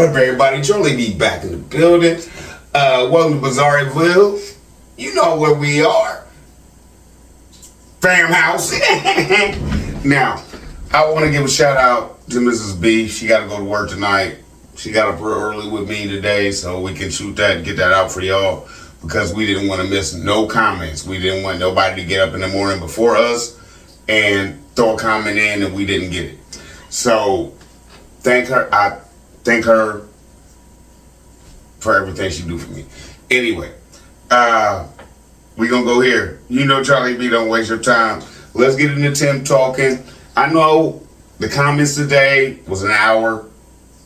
What up, everybody? Charlie B back in the building. Welcome to Bizarreville. You know where we are. Fam house. Now, I want to give a shout out to Mrs. B. She got to go to work tonight. She got up real early with me today so we can shoot that and get that out for y'all because we didn't want to miss no comments. We didn't want nobody to get up in the morning before us and throw a comment in and we didn't get it. So, thank her. I thank her for everything she do for me. Anyway, we gonna go here. You know Charlie B don't waste your time. Let's get into Tim talking. I know the comments today was an hour.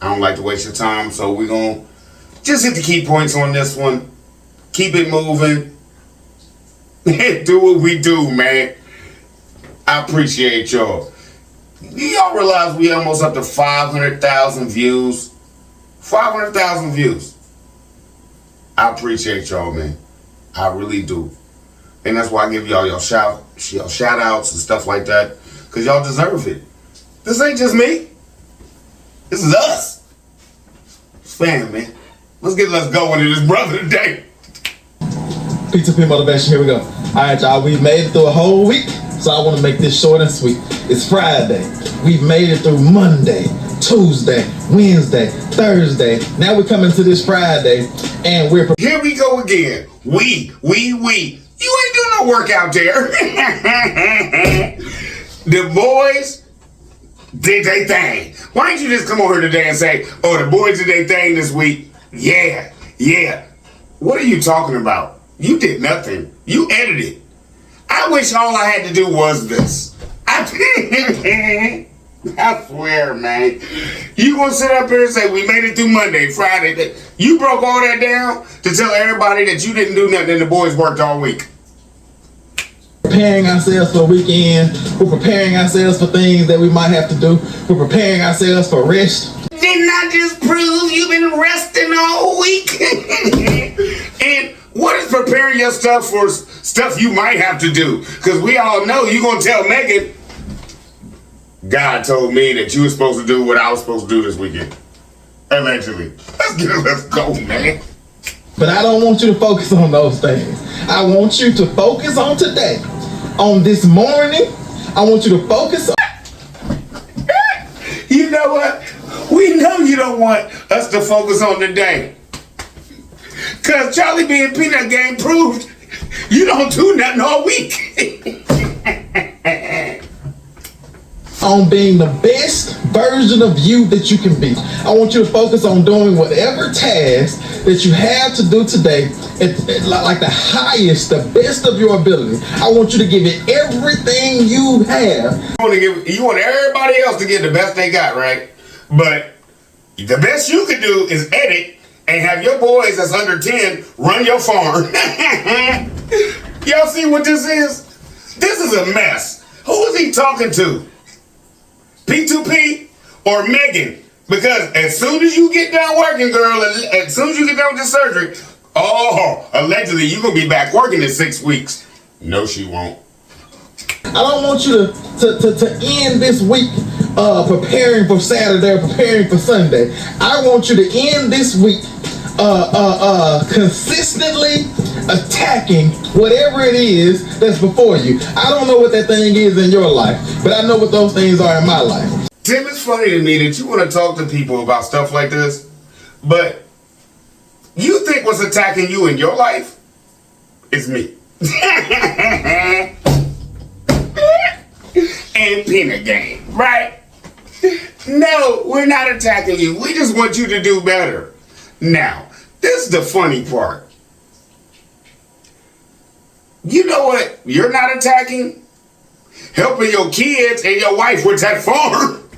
I don't like to waste your time, so we gonna just hit the key points on this one. Keep it moving. Do what we do, man. I appreciate y'all. Y'all realize we almost up to 500,000 views? 500,000 views. I appreciate y'all, man. I really do. And that's why I give y'all shout outs and stuff like that. Because y'all deserve it. This ain't just me. This is us. It's fam, man. Let's go into this brother today. Pizza Pin Motivation, here we go. Alright, y'all, we've made it through a whole week. So I want to make this short and sweet. It's Friday. We've made it through Monday, Tuesday, Wednesday, Thursday. Now we're coming to this Friday, and we're... Here we go again. We. You ain't doing no work out there. The boys did their thing. Why don't you just come over here today and say, oh, the boys did their thing this week? Yeah. What are you talking about? You did nothing. You edited. I wish all I had to do was this. I swear, man. You gonna sit up here and say, we made it through Monday, Friday. You broke all that down to tell everybody that you didn't do nothing and the boys worked all week. Preparing ourselves for a weekend. We're preparing ourselves for things that we might have to do. We're preparing ourselves for rest. Didn't I just prove you've been resting all week? And what is preparing your stuff for stuff you might have to do? Because we all know you're going to tell Megan, God told me that you were supposed to do what I was supposed to do this weekend. Allegedly. Let's go, man. But I don't want you to focus on those things. I want you to focus on today. On this morning, I want you to focus on... You know what? We know you don't want us to focus on today. Because Charlie B and Peanut Game proved you don't do nothing all week. On being the best version of you that you can be. I want you to focus on doing whatever task that you have to do today at like the highest, the best of your ability. I want you to give it everything you have. You want everybody else to get the best they got, right? But the best you can do is edit and have your boys that's under 10 run your farm. Y'all see what this is? This is a mess. Who is he talking to? P2P or Megan? Because as soon as you get done working, girl, as soon as you get done with the surgery, allegedly you're going to be back working in 6 weeks. No, she won't. I don't want you to end this week preparing for Saturday or preparing for Sunday. I want you to end this week consistently attacking whatever it is that's before you. I don't know what that thing is in your life, but I know what those things are in my life. Tim, it's funny to me that you want to talk to people about stuff like this, but you think what's attacking you in your life is me. And Peanut Game, right? No, we're not attacking you. We just want you to do better. Now, this is the funny part. You know what you're not attacking? Helping your kids and your wife with that farm.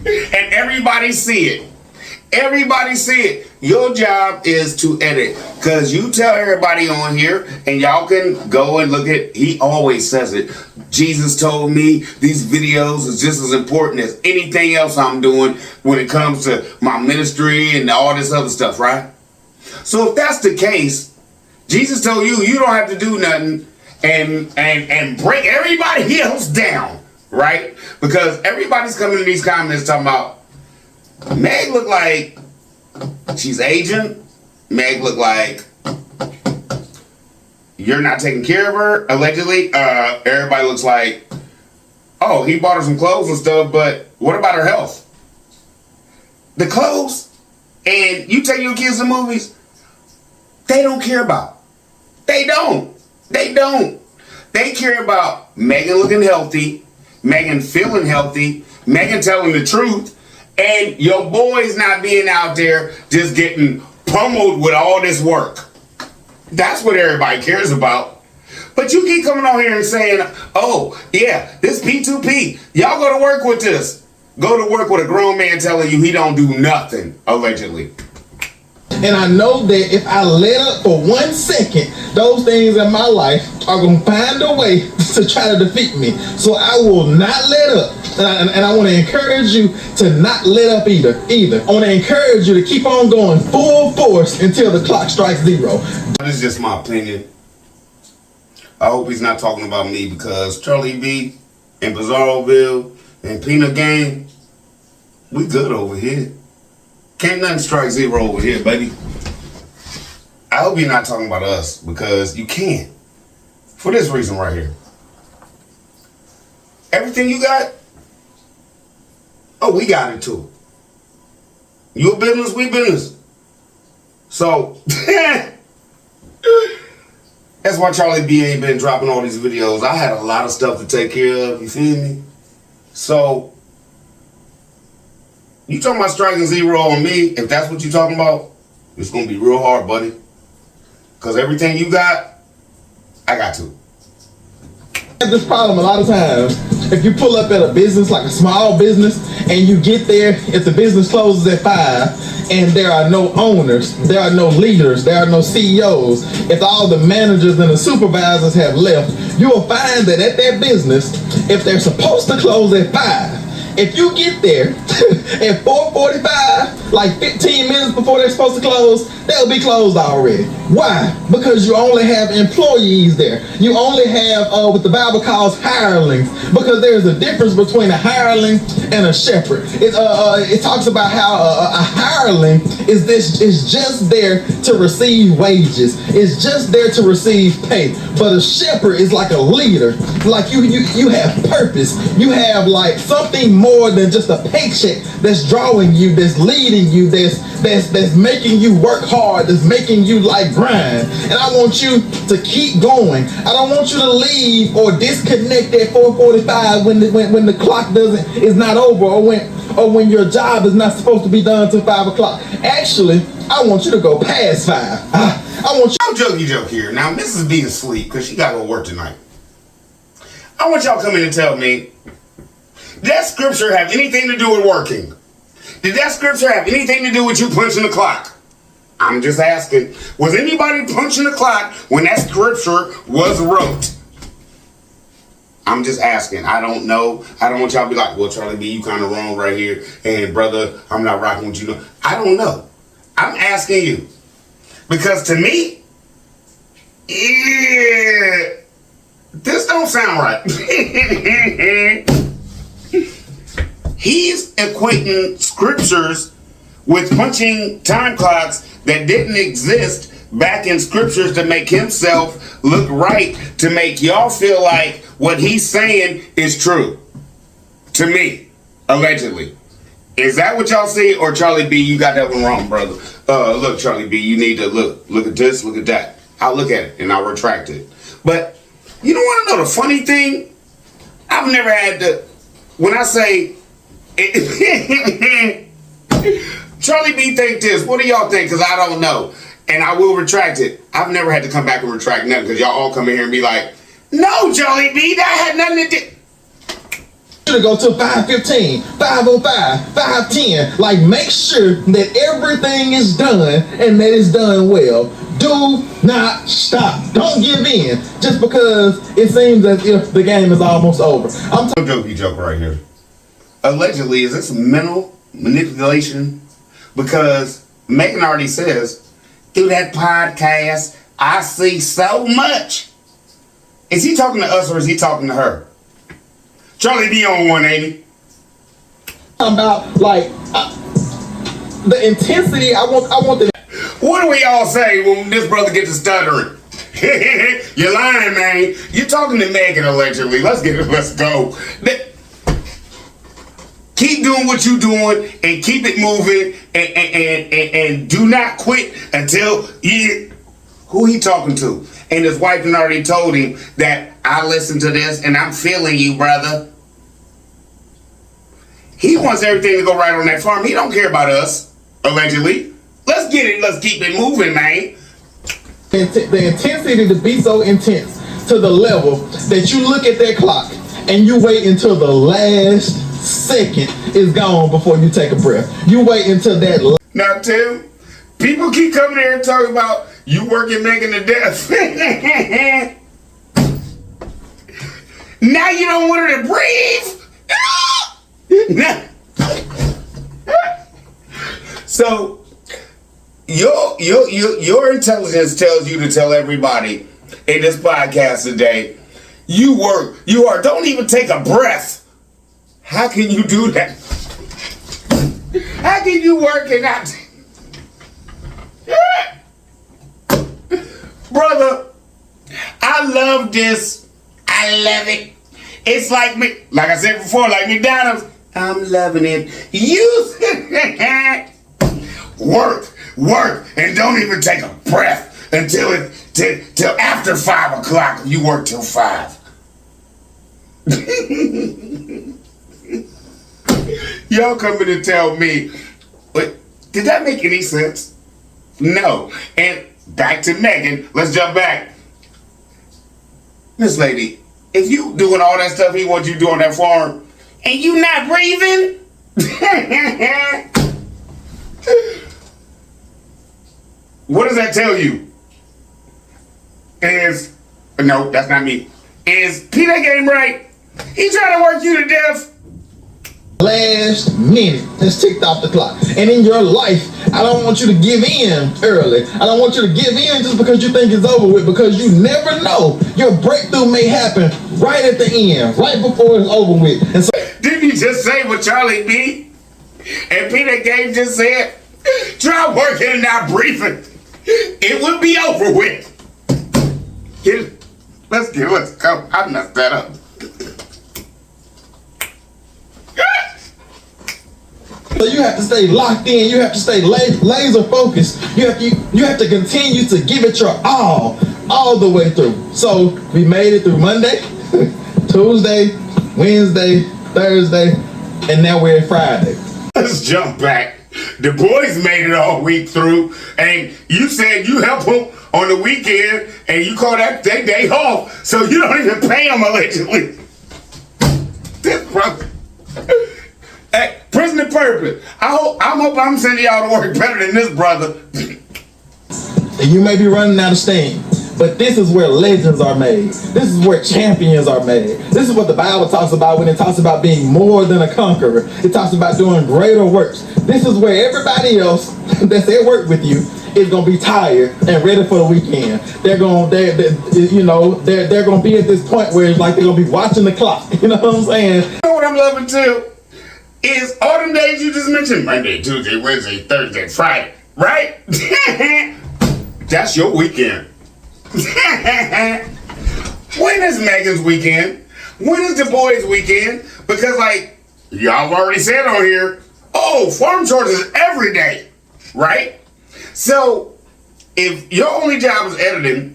And everybody see it. Everybody see it. Your job is to edit. Because you tell everybody on here, and y'all can go and look at, he always says it. Jesus told me these videos is just as important as anything else I'm doing when it comes to my ministry and all this other stuff, right? So if that's the case, Jesus told you don't have to do nothing and break everybody else down, right? Because everybody's coming in these comments talking about, Meg look like she's aging. Meg look like you're not taking care of her, allegedly. Everybody looks like, oh, he bought her some clothes and stuff, but what about her health? The clothes, and you take your kids to movies, they don't care about. They don't. They care about Megan looking healthy, Megan feeling healthy, Megan telling the truth, and your boys not being out there just getting pummeled with all this work. That's what everybody cares about. But you keep coming on here and saying, oh, yeah, this P2P. Y'all go to work with this. Go to work with a grown man telling you he don't do nothing, allegedly. And I know that if I let up for 1 second, those things in my life are going to find a way to try to defeat me. So I will not let up. And I want to encourage you to not let up either. I want to encourage you to keep on going full force until the clock strikes 0. This is just my opinion. I hope he's not talking about me, because Charlie B and Bizarroville and Peanut Gang, we good over here. Can't nothing strike 0 over here, baby. I hope you're not talking about us, because you can't. For this reason right here. Everything you got, oh, we got it too. Your business, we business. So, that's why Charlie B ain't been dropping all these videos. I had a lot of stuff to take care of, you feel me? So, you talking about striking 0 on me, if that's what you talking about, it's going to be real hard, buddy. Because everything you got, I got to. I have this problem a lot of times. If you pull up at a business, like a small business, and you get there, if the business closes at 5, and there are no owners, there are no leaders, there are no CEOs, if all the managers and the supervisors have left, you will find that at that business, if they're supposed to close at 5, if you get there at 4:45, like 15 minutes before they're supposed to close, they'll be closed already. Why? Because you only have employees there. You only have what the Bible calls hirelings, because there's a difference between a hireling and a shepherd. It talks about how a hireling is just there to receive wages. It's just there to receive pay. But a shepherd is like a leader. Like you have purpose. You have like something more than just a paycheck that's drawing you, that's leading you, that's making you work hard, that's making you like grind. And I want you to keep going. I don't want you to leave or disconnect at 4:45 when the clock is not over, or when your job is not supposed to be done till 5 o'clock. Actually, I want you to go past 5. I want you. I'm jokey here. Now, Mrs. B is asleep because she got to go work tonight. I want y'all to come in and tell me, did that scripture have anything to do with working? Did that scripture have anything to do with you punching the clock? I'm just asking. Was anybody punching the clock when that scripture was wrote? I'm just asking. I don't know. I don't want y'all to be like, well, Charlie B, you kind of wrong right here. And brother, I'm not rocking with you. No. I don't know. I'm asking you. Because to me, yeah, this don't sound right. He's equating scriptures with punching time clocks that didn't exist back in scriptures to make himself look right, to make y'all feel like what he's saying is true. To me, allegedly. Is that what y'all see? Or Charlie B, you got that one wrong, brother. Look, Charlie B, you need to look at this, look at that. I'll look at it and I'll retract it. But you don't want to know the funny thing? I've never had to, when I say, Charlie B think this, what do y'all think? Because I don't know. And I will retract it. I've never had to come back and retract nothing, because y'all all come in here and be like, no, Charlie B, that had nothing to do. To go to 5:15, 5:05, 5:10. Like, make sure that everything is done and that it's done well. Do not stop. Don't give in just because it seems as if the game is almost over. I'm jokey joke right here. Allegedly, is this mental manipulation? Because Megan already says, through that podcast, I see so much. Is he talking to us or is he talking to her? Charlie B on 180. about like the intensity. I want the. What do we all say when this brother gets to stuttering? You're lying, man. You're talking to Megan allegedly. Let's go. Keep doing what you're doing and keep it moving and do not quit until you. Who he talking to? And his wife had already told him that I listened to this and I'm feeling you, brother. He wants everything to go right on that farm. He don't care about us, allegedly. Let's get it. Let's keep it moving, man. The intensity to be so intense to the level that you look at that clock and you wait until the last second is gone before you take a breath. You wait until that. Now, Tim, people keep coming here and talking about you working Megan to death. Now you don't want her to breathe. So your intelligence tells you to tell everybody in this podcast today, you are, don't even take a breath. How can you do that? How can you work and not? Brother, I love this. I love it. It's like me, like I said before, like McDonald's. I'm loving it. You work, and don't even take a breath until till after 5 o'clock. You work till 5. Y'all coming to tell me, but did that make any sense? No. And back to Megan. Let's jump back. Miss Lady, if you doing all that stuff he wants you to do on that farm, and you not breathing, what does that tell you? No, that's not me. Is Peter game right? He trying to work you to death. Last minute has ticked off the clock. And in your life, I don't want you to give in early. I don't want you to give in just because you think it's over with, because you never know. Your breakthrough may happen right at the end, right before it's over with. And so, didn't you just say what Charlie B and Peter Gabe just said? Try working and not breathing. It would be over with. Let's go. I messed that up. So you have to stay locked in. You have to stay laser focused. You have to continue to give it your all the way through. So we made it through Monday, Tuesday, Wednesday, Thursday, and now we're at Friday. Let's jump back. The boys made it all week through, and you said you help them on the weekend, and you call that day off, so you don't even pay them allegedly. This brother. Hey, prison of purpose. I hope I'm sending y'all to work better than this brother. And you may be running out of steam, but this is where legends are made. This is where champions are made. This is what the Bible talks about when it talks about being more than a conqueror. It talks about doing greater works. This is where everybody else that's at work with you is gonna be tired and ready for the weekend. They're gonna be at this point where it's like they're gonna be watching the clock. You know what I'm saying? You know what I'm loving too? Is all them days you just mentioned, Monday, Tuesday, Wednesday, Thursday, Friday, right? That's your weekend. When is Megan's weekend? When is the boys' weekend? Because like, y'all have already said on here, farm chores is every day, right? So, if your only job is editing,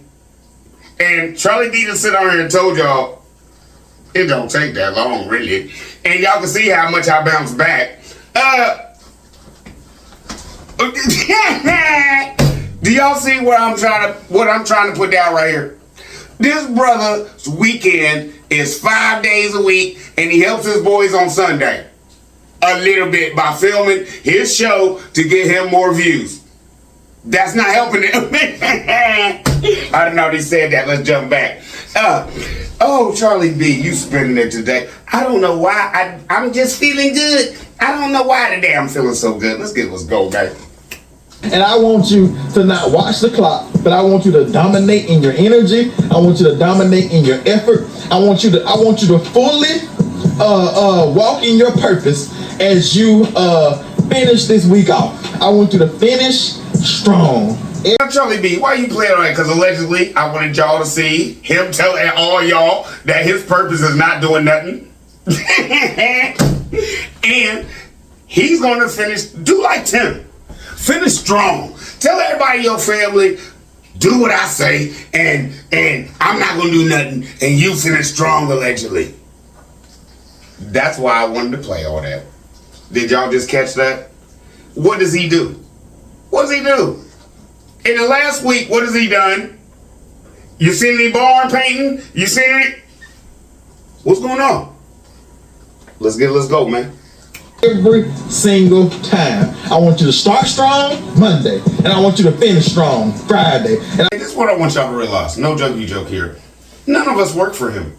and Charlie D just sit on here and told y'all, it don't take that long, really. And y'all can see how much I bounce back. Do y'all see what I'm trying to put down right here? This brother's weekend is 5 days a week, and he helps his boys on Sunday a little bit by filming his show to get him more views. That's not helping him. I didn't know they said that. Let's jump back. Charlie B, you spending it today. I don't know why. I'm just feeling good. I don't know why today I'm feeling so good. Let's go, back. And I want you to not watch the clock, but I want you to dominate in your energy. I want you to dominate in your effort. I want you to fully walk in your purpose as you finish this week off. I want you to finish strong. Charlie B, why you playing on that? Because allegedly, I wanted y'all to see him telling all y'all that his purpose is not doing nothing. And he's going to finish, do like Tim. Finish strong. Tell everybody in your family, do what I say, and I'm not going to do nothing, and you finish strong, allegedly. That's why I wanted to play all that. Did y'all just catch that? What does he do? What does he do? In the last week, what has he done? You seen any barn painting? You seen it? What's going on? Let's go, man. Every single time. I want you to start strong Monday, and I want you to finish strong Friday. And This is what I want y'all to realize. No jokey joke here. None of us work for him.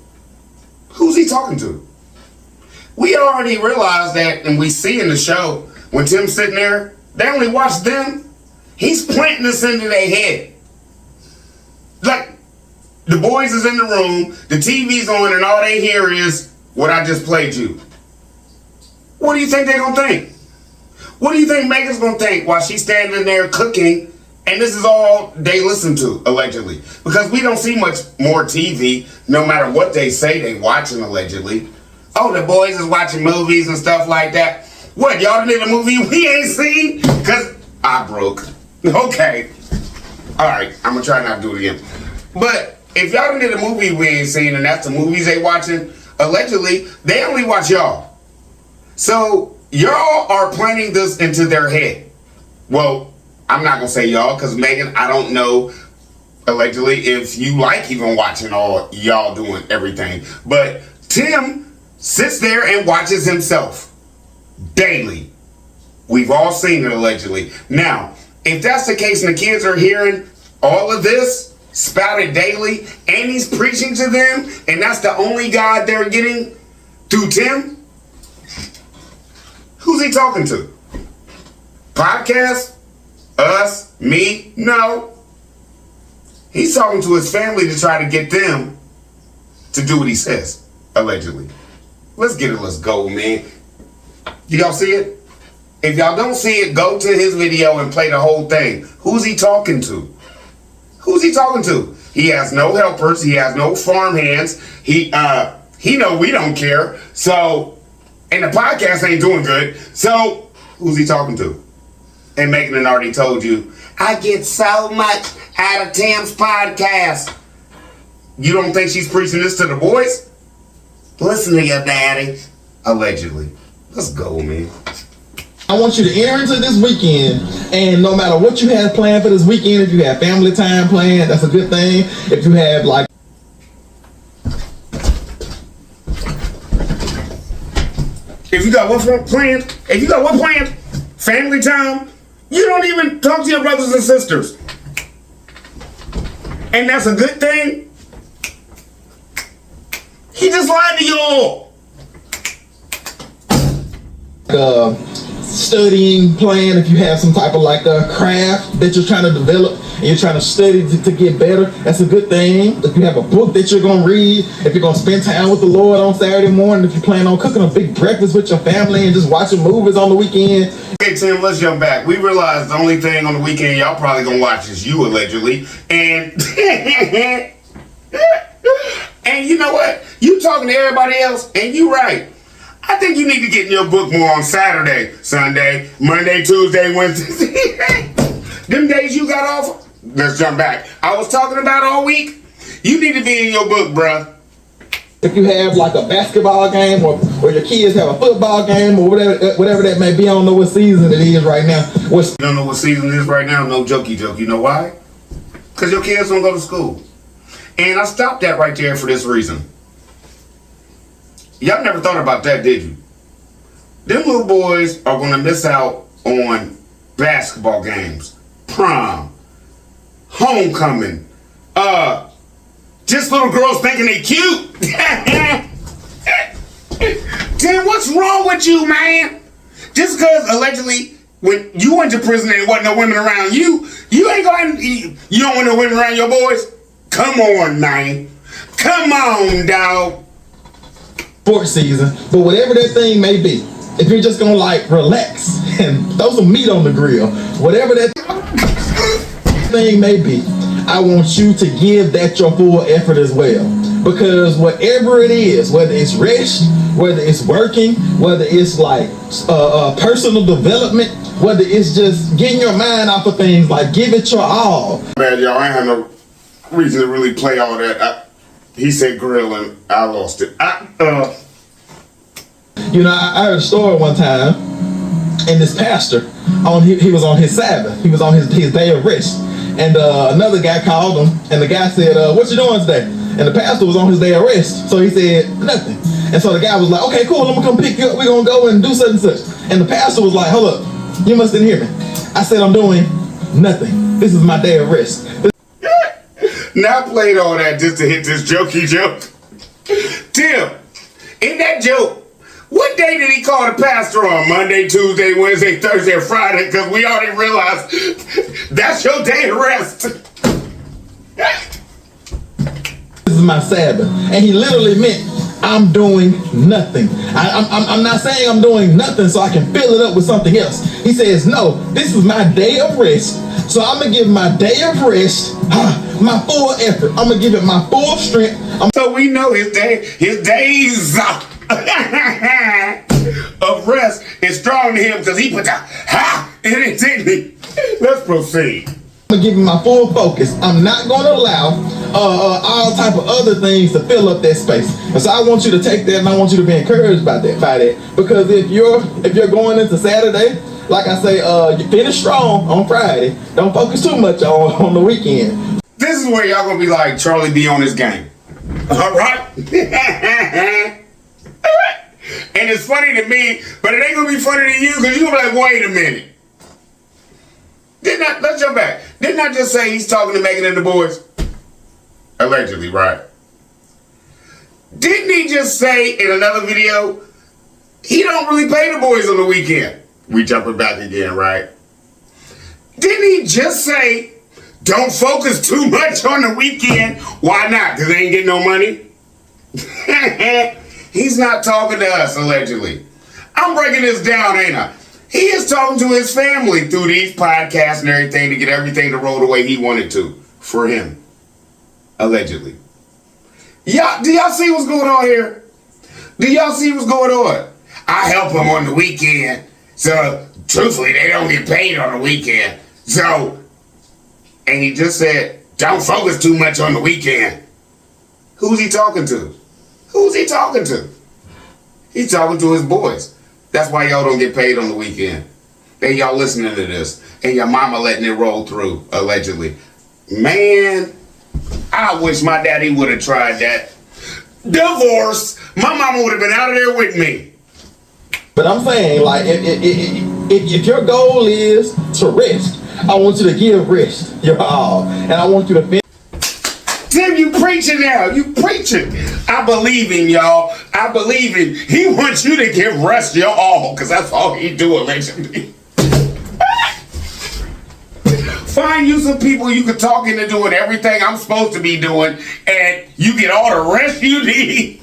Who's he talking to? We already realized that, and we see in the show, when Tim's sitting there, they only watch them. He's planting this into their head. Like, the boys is in the room, the TV's on, and all they hear is what I just played you. What do you think they're going to think? What do you think Megan's going to think while she's standing there cooking, and this is all they listen to, allegedly? Because we don't see much more TV, no matter what they say they watching, allegedly. Oh, the boys is watching movies and stuff like that. What, y'all did a movie we ain't seen? Because I broke. Okay. All right, I'm going to try not to do it again. But if y'all did a movie we ain't seen, and that's the movies they watching, allegedly, they only watch y'all. So y'all are planting this into their head. Well, I'm not going to say y'all, because Megan, I don't know, allegedly, if you like even watching all y'all doing everything. But Tim sits there and watches himself daily. We've all seen it, allegedly. Now, if that's the case and the kids are hearing all of this spouted daily, and he's preaching to them, and that's the only God they're getting through Tim, who's he talking to? Podcast? Us? Me? No. He's talking to his family to try to get them to do what he says, allegedly. Let's get it, let's go, man. Do y'all see it? If y'all don't see it, go to his video and play the whole thing. Who's he talking to? Who's he talking to? He has no helpers. He has no farm hands. He know we don't care. So, and the podcast ain't doing good. So, who's he talking to? And Megan had already told you, I get so much out of Tim's podcast. You don't think she's preaching this to the boys? Listen to your daddy. Allegedly. Let's go, man. I want you to enter into this weekend, and no matter what you have planned for this weekend, if you have family time planned, that's a good thing. If you have like If you got what planned, family time, you don't even talk to your brothers and sisters. And that's a good thing. He just lied to y'all. Studying plan, if you have some type of like a craft that you're trying to develop and you're trying to study to get better, that's a good thing. If you have a book that you're going to read, if you're going to spend time with the Lord on Saturday morning, if you plan on cooking a big breakfast with your family and just watching movies on the weekend. Okay, Tim, let's jump back. We realized the only thing on the weekend y'all probably gonna watch is you, allegedly. And and you know what? You talking to everybody else, and you right. I think you need to get in your book more on Saturday, Sunday, Monday, Tuesday, Wednesday. Them days you got off, let's jump back. I was talking about all week. You need to be in your book, bruh. If you have like a basketball game or your kids have a football game or whatever that may be, I don't know what season it is right now. You don't know what season it is right now? No jokey joke. You know why? Because your kids don't go to school. And I stopped that right there for this reason. Y'all never thought about that, did you? Them little boys are going to miss out on basketball games, prom, homecoming, just little girls thinking they cute. Tim, what's wrong with you, man? Just because allegedly when you went to prison and there wasn't no women around you, you ain't going to, you don't want no women around your boys? Come on, man. Come on, dog. Sports season, but whatever that thing may be, if you're just gonna like relax and throw some meat on the grill, whatever that thing may be, I want you to give that your full effort as well. Because whatever it is, whether it's rest, whether it's working, whether it's like personal development, whether it's just getting your mind off of things, like give it your all. Man, y'all, I ain't had no reason to really play all that. He said grill and I lost it. You know, I heard a story one time, and this pastor, he was on his Sabbath. He was on his day of rest. And another guy called him, and the guy said, what you doing today? And the pastor was on his day of rest. So he said, nothing. And so the guy was like, okay, cool, I'm gonna come pick you up. We're gonna go and do such and such. And the pastor was like, hold up, you must didn't hear me. I said, I'm doing nothing. This is my day of rest. Now I played all that just to hit this jokey joke. Tim, in that joke, what day did he call the pastor on? Monday, Tuesday, Wednesday, Thursday, or Friday? Because we already realized that's your day of rest. This is my Sabbath. And he literally meant, I'm doing nothing. I'm not saying I'm doing nothing so I can fill it up with something else. He says, no, this is my day of rest. So I'm going to give my day of rest my full effort. I'm going to give it my full strength. So we know his days of rest is strong to him because he put the ha in it, didn't he? Let's proceed. I'm gonna give it my full focus. I'm not gonna allow all type of other things to fill up that space. And so I want you to take that, and I want you to be encouraged by that. Because if you're going into Saturday, like I say, you finish strong on Friday. Don't focus too much on the weekend. This is where y'all gonna be like Charlie D on his game. All right. And it's funny to me, but it ain't gonna be funny to you because you're gonna be like, wait a minute. Let's jump back. Didn't I just say he's talking to Megan and the boys? Allegedly, right? Didn't he just say in another video, he don't really pay the boys on the weekend? We jumping back again, right? Didn't he just say, don't focus too much on the weekend? Why not? Because they ain't getting no money? He's not talking to us, allegedly. I'm breaking this down, ain't I? He is talking to his family through these podcasts and everything to get everything to roll the way he wanted to for him. Allegedly. Do y'all see what's going on here? Do y'all see what's going on? I help them on the weekend. So, truthfully, they don't get paid on the weekend. So, and he just said, don't focus too much on the weekend. Who's he talking to? Who's he talking to? He's talking to his boys. That's why y'all don't get paid on the weekend. And y'all listening to this. And your mama letting it roll through, allegedly. Man, I wish my daddy would have tried that. Divorce. My mama would have been out of there with me. But I'm saying, like, if your goal is to rest, I want you to give rest your all. And I want you to finish. Tim, you preaching now. You preaching. I believe him, y'all. I believe him. He wants you to give rest your all, because that's all he do, allegedly. Find you some people you can talk into doing everything I'm supposed to be doing, and you get all the rest you need.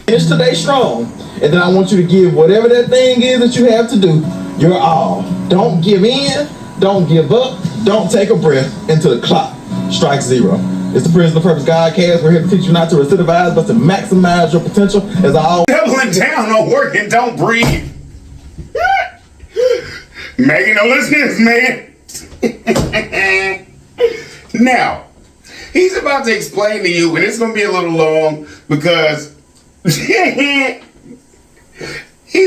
Finish today strong, and then I want you to give whatever that thing is that you have to do your all. Don't give in. Don't give up. Don't take a breath until the clock strikes zero. It's the Prison of Purpose Godcast. We're here to teach you not to recidivize, but to maximize your potential. As I always doubling down on work and don't breathe. Megan, no listeners, man. Now, he's about to explain to you, and it's going to be a little long because he's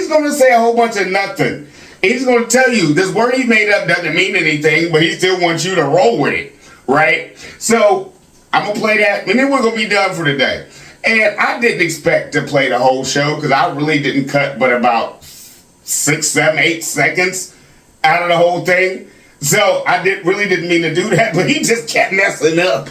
going to say a whole bunch of nothing. He's going to tell you this word he made up doesn't mean anything, but he still wants you to roll with it, right? So I'm going to play that, and then we're going to be done for today. And I didn't expect to play the whole show because I really didn't cut but about 6, 7, 8 seconds out of the whole thing. So I really didn't mean to do that, but he just kept messing up.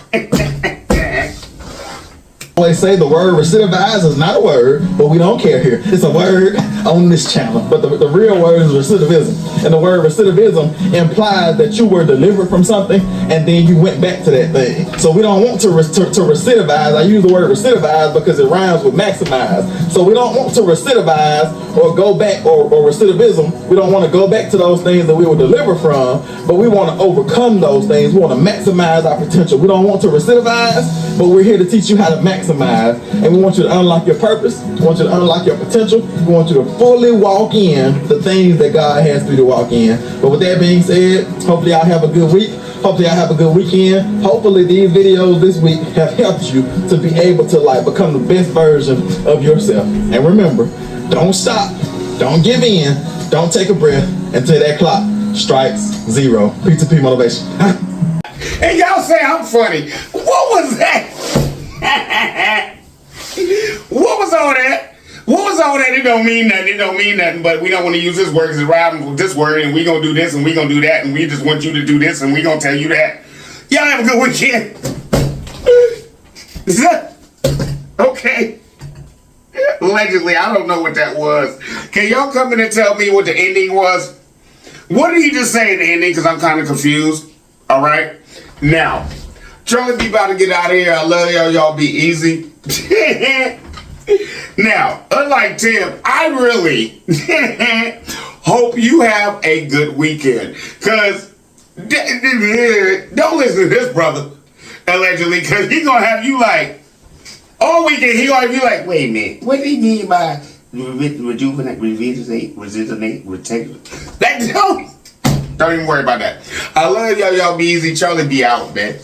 always say the word recidivize is not a word, but we don't care here. It's a word on this channel, but the real word is recidivism. And the word recidivism implies that you were delivered from something and then you went back to that thing. So we don't want to recidivize. I use the word recidivize because it rhymes with maximize. So we don't want to recidivize or go back or recidivism. We don't want to go back to those things that we were delivered from, but we want to overcome those things. We want to maximize our potential. We don't want to recidivize, but we're here to teach you how to maximize. And we want you to unlock your purpose. We want you to unlock your potential. We want you to fully walk in the things that God has for you to walk in. But with that being said, hopefully y'all have a good week. Hopefully y'all have a good weekend. Hopefully these videos this week have helped you to be able to become the best version of yourself. And remember, don't stop. Don't give in. Don't take a breath until that clock strikes 0. P2P motivation. And y'all say I'm funny. What was that? What was all that? What was all that? It don't mean nothing. It don't mean nothing. But we don't want to use this word because it rhymes with this word, and we gonna do this and we gonna do that, and we just want you to do this and we gonna tell you that. Y'all have a good weekend. Okay. Allegedly, I don't know what that was. Can y'all come in and tell me what the ending was? What did he just say in the ending? Because I'm kind of confused. All right. Now, Charlie be about to get out of here. I love y'all. Y'all be easy. Now, unlike Tim, I really hope you have a good weekend. Because don't listen to this brother, allegedly, because he going to have you all weekend, he going to be like, wait a minute, what do he mean by rejuvenate, revisit, that don't even worry about that. I love y'all. Y'all be easy. Charlie be out, man.